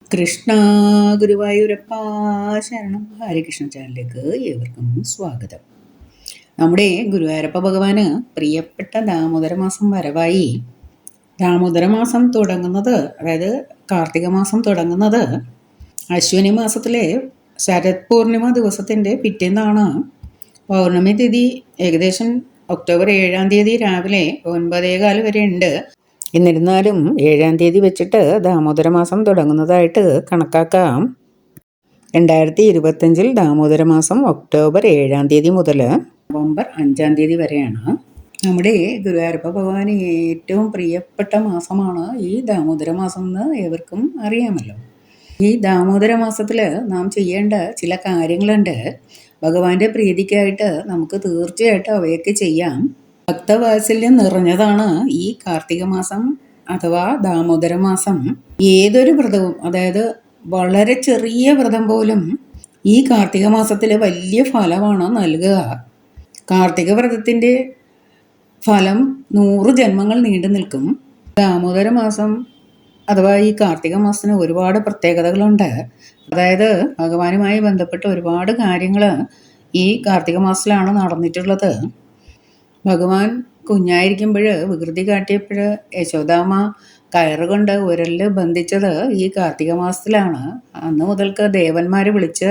കൃഷ്ണ ഗുരുവായൂരപ്പ ശരണം. ഹരികൃഷ്ണ ചാനലിലേക്ക് ഏവർക്കും സ്വാഗതം. നമ്മുടെ ഗുരുവായൂരപ്പ ഭഗവാന് പ്രിയപ്പെട്ട ദാമോദര മാസം വരവായി. ദാമോദര മാസം തുടങ്ങുന്നത്, അതായത് കാർത്തിക മാസം തുടങ്ങുന്നത് അശ്വിനി മാസത്തിലെ ശരത് പൂർണിമ ദിവസത്തിൻ്റെ പിറ്റേന്നാണ്. പൗർണമി തിഥി ഏകദേശം ഒക്ടോബർ 7-ാം തീയതി രാവിലെ 9:15 വരെ ഉണ്ട്. എന്നിരുന്നാലും 7-ാം തീയതി വെച്ചിട്ട് ദാമോദര മാസം തുടങ്ങുന്നതായിട്ട് കണക്കാക്കാം. 2025 ദാമോദര മാസം ഒക്ടോബർ 7-ാം തീയതി മുതൽ നവംബർ 5-ാം തീയതി വരെയാണ്. നമ്മുടെ ഗുരുവായൂരപ്പ ഭഗവാന് ഏറ്റവും പ്രിയപ്പെട്ട മാസമാണ് ഈ ദാമോദര മാസം എന്ന് ഏവർക്കും അറിയാമല്ലോ. ഈ ദാമോദര മാസത്തിൽ നാം ചെയ്യേണ്ട ചില കാര്യങ്ങളുണ്ട്. ഭഗവാന്റെ പ്രീതിക്കായിട്ട് നമുക്ക് തീർച്ചയായിട്ടും അവയൊക്കെ ചെയ്യാം. ഭക്തവാത്സല്യം നിറഞ്ഞതാണ് ഈ കാർത്തിക മാസം അഥവാ ദാമോദര മാസം. ഏതൊരു വ്രതവും, അതായത് വളരെ ചെറിയ വ്രതം പോലും ഈ കാർത്തിക മാസത്തിൽ വലിയ ഫലമാണ് നൽകുക. കാർത്തിക വ്രതത്തിൻ്റെ ഫലം 100 ജന്മങ്ങൾ നീണ്ടു നിൽക്കും. ദാമോദര മാസം അഥവാ ഈ കാർത്തിക മാസത്തിന് ഒരുപാട് പ്രത്യേകതകളുണ്ട്. അതായത് ഭഗവാനുമായി ബന്ധപ്പെട്ട് ഒരുപാട് കാര്യങ്ങൾ ഈ കാർത്തിക മാസത്തിലാണ് നടന്നിട്ടുള്ളത്. ഭഗവാൻ കുഞ്ഞായിരിക്കുമ്പോൾ വികൃതി കാട്ടിയപ്പോൾ യശോദാമ്മ കയറുകൊണ്ട് ഉരലിൽ ബന്ധിച്ചത് ഈ കാർത്തിക മാസത്തിലാണ്. അന്ന് മുതൽക്ക് ദേവന്മാർ വിളിച്ച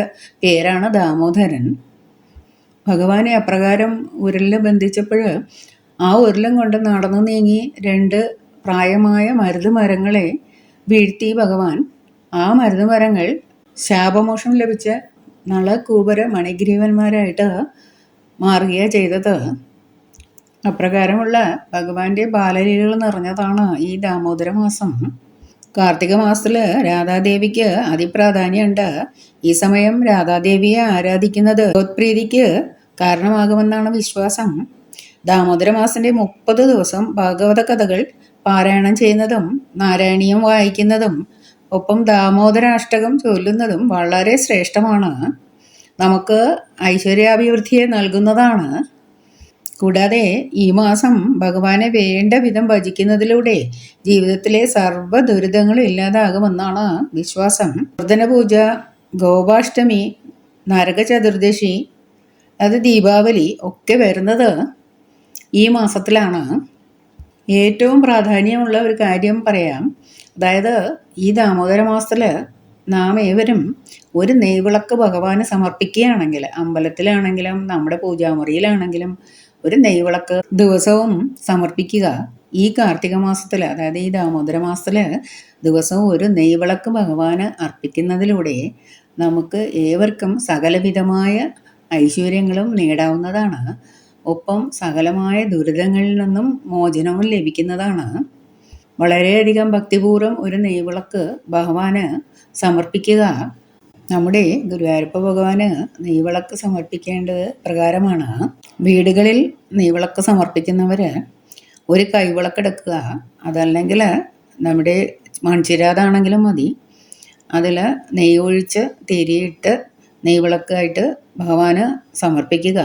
പേരാണ് ദാമോദരൻ. ഭഗവാനെ അപ്രകാരം ഉരലിൽ ബന്ധിച്ചപ്പോൾ ആ ഉരലും കൊണ്ട് നടന്നു നീങ്ങി 2 പ്രായമായ മരുതുമരങ്ങളെ വീഴ്ത്തി ഭഗവാൻ. ആ മരുതുമരങ്ങൾ ശാപമോക്ഷം ലഭിച്ച നളകൂപര മണിഗ്രീവന്മാരായിട്ട് മാറുകയാണ് ചെയ്തത്. അപ്രകാരമുള്ള ഭഗവാന്റെ ബാലലീലകൾ നിറഞ്ഞതാണ് ഈ ദാമോദര മാസം. കാർത്തിക മാസത്തിൽ രാധാദേവിക്ക് അതിപ്രാധാന്യമുണ്ട്. ഈ സമയം രാധാദേവിയെ ആരാധിക്കുന്നത് ഭഗവത്പ്രീതിക്ക് കാരണമാകുമെന്നാണ് വിശ്വാസം. ദാമോദര മാസത്തിന്റെ 30 ദിവസം ഭാഗവത കഥകൾ പാരായണം ചെയ്യുന്നതും നാരായണീയം വായിക്കുന്നതും ഒപ്പം ദാമോദരാഷ്ടകം ചൊല്ലുന്നതും വളരെ ശ്രേഷ്ഠമാണ്. നമുക്ക് ഐശ്വര്യാഭിവൃദ്ധിയെ നൽകുന്നതാണ്. കൂടാതെ ഈ മാസം ഭഗവാനെ വേണ്ട വിധം ഭജിക്കുന്നതിലൂടെ ജീവിതത്തിലെ സർവ്വ ദുരിതങ്ങളും ഇല്ലാതാകുമെന്നാണ് വിശ്വാസം. വർദ്ധന പൂജ, ഗോപാഷ്ടമി, നരക ചതുർദശി, അത് ദീപാവലി ഒക്കെ വരുന്നത് ഈ മാസത്തിലാണ്. ഏറ്റവും പ്രാധാന്യമുള്ള ഒരു കാര്യം പറയാം. അതായത് ഈ ദാമോദര മാസത്തിൽ നാം ഏവരും ഒരു നെയ്വിളക്ക് ഭഗവാന് സമർപ്പിക്കുകയാണെങ്കിൽ, അമ്പലത്തിലാണെങ്കിലും നമ്മുടെ പൂജാമുറിയിലാണെങ്കിലും ഒരു നെയ്വിളക്ക് ദിവസവും സമർപ്പിക്കുക. ഈ കാർത്തിക മാസത്തിൽ, അതായത് ഈ ദാമോദര മാസത്തിൽ ദിവസവും ഒരു നെയ്വിളക്ക് ഭഗവാന് അർപ്പിക്കുന്നതിലൂടെ നമുക്ക് ഏവർക്കും സകലവിധമായ ഐശ്വര്യങ്ങളും നേടാവുന്നതാണ്. ഒപ്പം സകലമായ ദുരിതങ്ങളിൽ നിന്നും മോചനവും ലഭിക്കുന്നതാണ്. വളരെയധികം ഭക്തിപൂർവ്വം ഒരു നെയ്വിളക്ക് ഭഗവാന് സമർപ്പിക്കുക. നമ്മുടെ ഗുരുവായൂരപ്പ ഭഗവാന് നെയ്വിളക്ക് സമർപ്പിക്കേണ്ടത് പ്രകാരമാണ്. വീടുകളിൽ നെയ്വിളക്ക് സമർപ്പിക്കുന്നവർ ഒരു കൈവിളക്കെടുക്കുക. അതല്ലെങ്കിൽ നമ്മുടെ മൺചിരാതാണെങ്കിലും മതി. അതിൽ നെയ്യ് ഒഴിച്ച് തിരിയിട്ട് നെയ്വിളക്കായിട്ട് ഭഗവാന് സമർപ്പിക്കുക.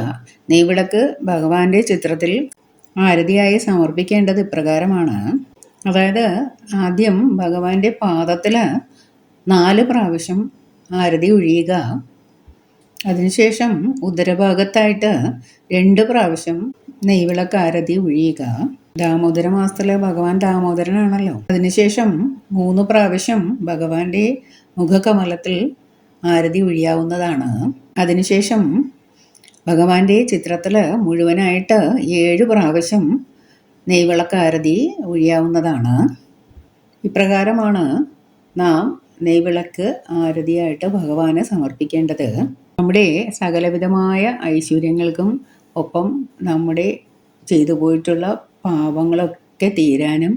നെയ്വിളക്ക് ഭഗവാന്റെ ചിത്രത്തിൽ ആരതിയായി സമർപ്പിക്കേണ്ടത് ഇപ്രകാരമാണ്. അതായത് ആദ്യം ഭഗവാന്റെ പാദത്തിൽ 4 പ്രാവശ്യം ആരതി ഒഴിയുക. അതിനുശേഷം ഉദരഭാഗത്തായിട്ട് 2 പ്രാവശ്യം നെയ്വിളക്ക് ആരതി ഒഴിയുക. ദാമോദര മാസത്തിൽ ഭഗവാൻ ദാമോദരനാണല്ലോ. അതിനുശേഷം 3 പ്രാവശ്യം ഭഗവാന്റെ മുഖകമലത്തിൽ ആരതി ഒഴിയാവുന്നതാണ്. അതിനുശേഷം ഭഗവാന്റെ ചിത്രത്തിൽ മുഴുവനായിട്ട് 7 പ്രാവശ്യം നെയ്വിളക്ക് ആരതി ഒഴിയാവുന്നതാണ്. ഇപ്രകാരമാണ് നാം നെയ്വിളക്ക് ആരതിയായിട്ട് ഭഗവാന് സമർപ്പിക്കേണ്ടത്. നമ്മുടെ സകലവിധമായ ഐശ്വര്യങ്ങൾക്കും ഒപ്പം നമ്മുടെ ചെയ്തു പോയിട്ടുള്ള പാപങ്ങളൊക്കെ തീരാനും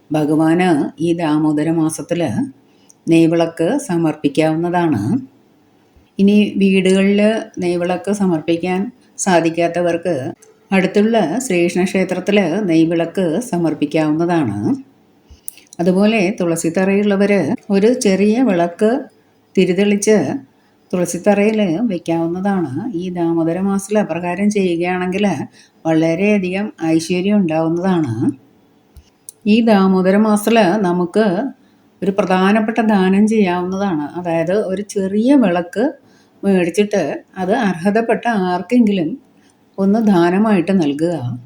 ഭഗവാന് ഈ ദാമോദര മാസത്തിൽ നെയ്വിളക്ക് സമർപ്പിക്കാവുന്നതാണ്. ഇനി വീടുകളിൽ നെയ്വിളക്ക് സമർപ്പിക്കാൻ സാധിക്കാത്തവർക്ക് അടുത്തുള്ള ശ്രീകൃഷ്ണ ക്ഷേത്രത്തിൽ നെയ്വിളക്ക് സമർപ്പിക്കാവുന്നതാണ്. അതുപോലെ തുളസിത്തറയുള്ളവർ ഒരു ചെറിയ വിളക്ക് തിരിതെളിച്ച് തുളസിത്തറയിൽ വയ്ക്കാവുന്നതാണ്. ഈ ദാമോദര മാസത്തിൽ അപ്രകാരം ചെയ്യുകയാണെങ്കിൽ വളരെയധികം ഐശ്വര്യം ഉണ്ടാവുന്നതാണ്. ഈ ദാമോദര മാസത്തിൽ നമുക്ക് ഒരു പ്രധാനപ്പെട്ട ദാനം ചെയ്യാവുന്നതാണ്. അതായത് ഒരു ചെറിയ വിളക്ക് മേടിച്ചിട്ട് അത് അർഹതപ്പെട്ട ആർക്കെങ്കിലും ഒന്ന് ദാനമായിട്ട് നൽകുക.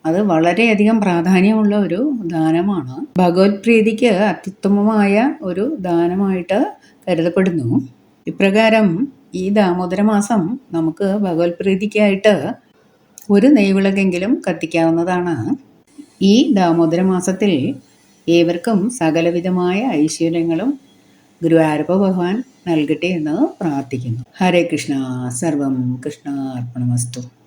അത് വളരെയധികം പ്രാധാന്യമുള്ള ഒരു ദാനമാണ്. ഭഗവത് പ്രീതിക്ക് അത്യുത്തമമായ ഒരു ദാനമായിട്ട് കരുതപ്പെടുന്നു. ഇപ്രകാരം ഈ ദാമോദര മാസം നമുക്ക് ഭഗവത് പ്രീതിക്കായിട്ട് ഒരു നെയ്വിളക്കെങ്കിലും കത്തിക്കാവുന്നതാണ്. ഈ ദാമോദര മാസത്തിൽ ഏവർക്കും സകലവിധമായ ഐശ്വര്യങ്ങളും ഗുരുവായൂരപ്പ ഭഗവാൻ നൽകട്ടെ എന്ന് പ്രാർത്ഥിക്കുന്നു. ഹരേ കൃഷ്ണ. സർവം കൃഷ്ണാർപ്പണമസ്തു.